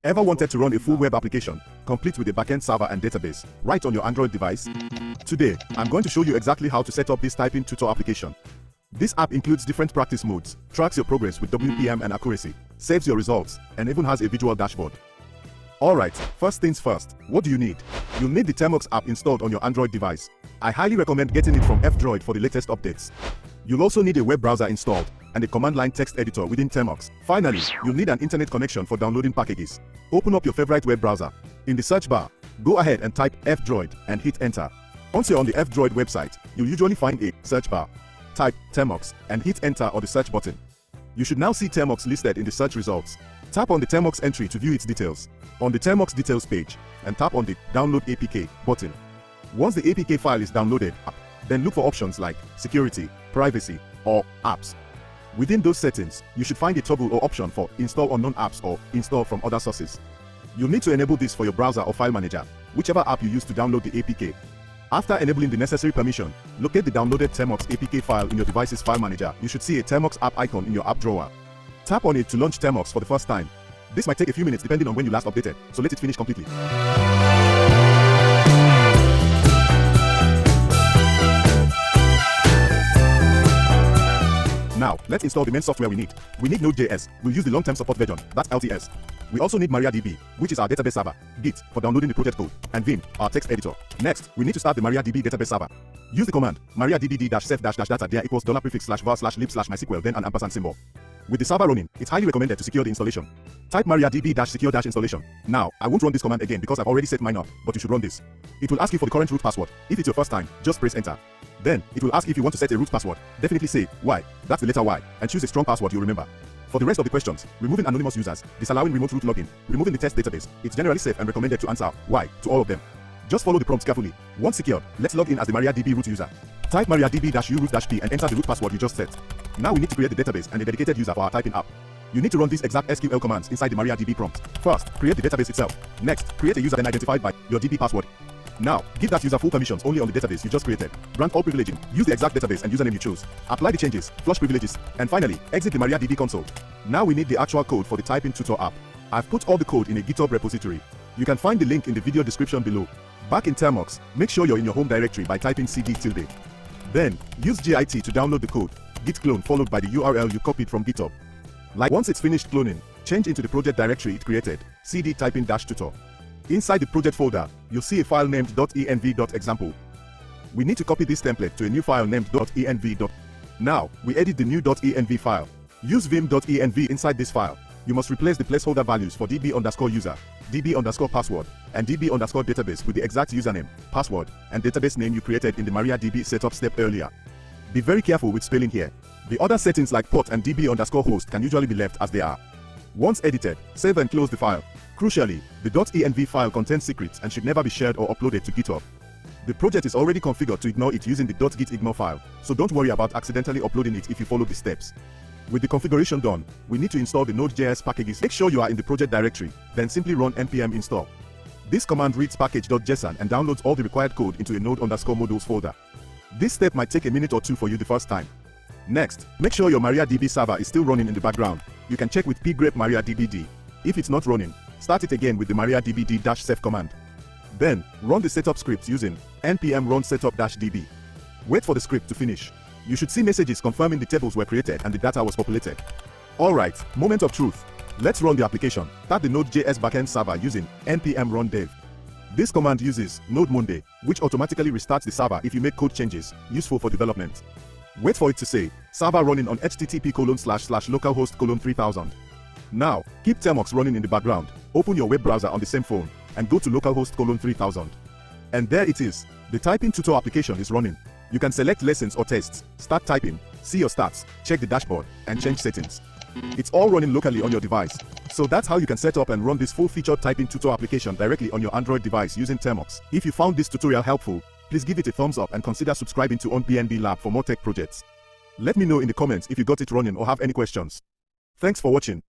Ever wanted to run a full web application, complete with a backend server and database, right on your Android device? Today, I'm going to show you exactly how to set up this typing tutor application. This app includes different practice modes, tracks your progress with WPM and accuracy, saves your results, and even has a visual dashboard. Alright, first things first, what do you need? You'll need the Termux app installed on your Android device. I highly recommend getting it from F-Droid for the latest updates. You'll also need a web browser installed, and a command line text editor within Termux. Finally, you'll need an internet connection for downloading packages. Open up your favorite web browser. In the search bar, go ahead and type F-Droid and hit enter. Once you're on the F-Droid website, you'll usually find a search bar. Type Termux and hit enter or the search button. You should now see Termux listed in the search results. Tap on the Termux entry to view its details. On the Termux details page, and tap on the Download APK button. Once the APK file is downloaded, then look for options like Security, Privacy, or Apps. Within those settings, you should find a toggle or option for Install Unknown Apps or Install from Other Sources. You'll need to enable this for your browser or file manager, whichever app you use to download the APK. After enabling the necessary permission, locate the downloaded Termux APK file in your device's file manager. You should see a Termux app icon in your app drawer. Tap on it to launch Termux for the first time. This might take a few minutes depending on when you last updated, so let it finish completely. Now, let's install the main software we need. We need Node.js. We'll use the long-term support version, that's LTS. We also need MariaDB, which is our database server, Git for downloading the project code, and Vim, our text editor. Next, we need to start the MariaDB database server. Use the command mariadb-self-data there equals $var/lib/MySQL, then an ampersand symbol. With the server running, it's highly recommended to secure the installation. Type mariadb-secure-installation. Now, I won't run this command again because I've already set mine up, but you should run this. It will ask you for the current root password. If it's your first time, just press enter. Then, it will ask if you want to set a root password. Definitely say Y, that's the letter Y, and choose a strong password you'll remember. For the rest of the questions, removing anonymous users, disallowing remote root login, removing the test database, it's generally safe and recommended to answer Y to all of them. Just follow the prompts carefully. Once secured, let's log in as the MariaDB root user. Type mariadb-u-root-p and enter the root password you just set. Now we need to create the database and a dedicated user for our typing app. You need to run these exact SQL commands inside the MariaDB prompt. First, create the database itself. Next, create a user then identified by your DB password. Now, give that user full permissions only on the database you just created. Grant all privileging. Use the exact database and username you chose. Apply the changes, flush privileges, and finally, exit the MariaDB console. Now we need the actual code for the typing tutor app. I've put all the code in a GitHub repository. You can find the link in the video description below. Back in Termux, make sure you're in your home directory by typing cd tilde. Then, use git to download the code, git clone followed by the URL you copied from GitHub. Once it's finished cloning, change into the project directory it created, cd typing-tutor. Inside the project folder, you'll see a file named .env.example. We need to copy this template to a new file named .env. Now, we edit the new .env file. Use vim.env inside this file. You must replace the placeholder values for db_user, db_password, and db_database with the exact username, password, and database name you created in the MariaDB setup step earlier. Be very careful with spelling here. The other settings like port and db_host can usually be left as they are. Once edited, save and close the file. Crucially, the .env file contains secrets and should never be shared or uploaded to GitHub. The project is already configured to ignore it using the .gitignore file, so don't worry about accidentally uploading it if you follow the steps. With the configuration done, we need to install the Node.js packages. Make sure you are in the project directory, then simply run npm install. This command reads package.json and downloads all the required code into a node_modules folder. This step might take a minute or two for you the first time. Next, make sure your MariaDB server is still running in the background. You can check with pgrep mariadbd. If it's not running, start it again with the mariadbd-sef command. Then, run the setup script using npm run setup-db. Wait for the script to finish. You should see messages confirming the tables were created and the data was populated. Alright, moment of truth. Let's run the application. Start the Node.js backend server using npm run dev. This command uses node monday, which automatically restarts the server if you make code changes, useful for development. Wait for it to say, server running on http://localhost:3000. Now, keep Termux running in the background, open your web browser on the same phone, and go to localhost:3000. And there it is, the typing tutor application is running. You can select lessons or tests, start typing, see your stats, check the dashboard, and change settings. It's all running locally on your device. So that's how you can set up and run this full-featured typing tutor application directly on your Android device using Termux. If you found this tutorial helpful, please give it a thumbs up and consider subscribing to UnBND for more tech projects. Let me know in the comments if you got it running or have any questions. Thanks for watching.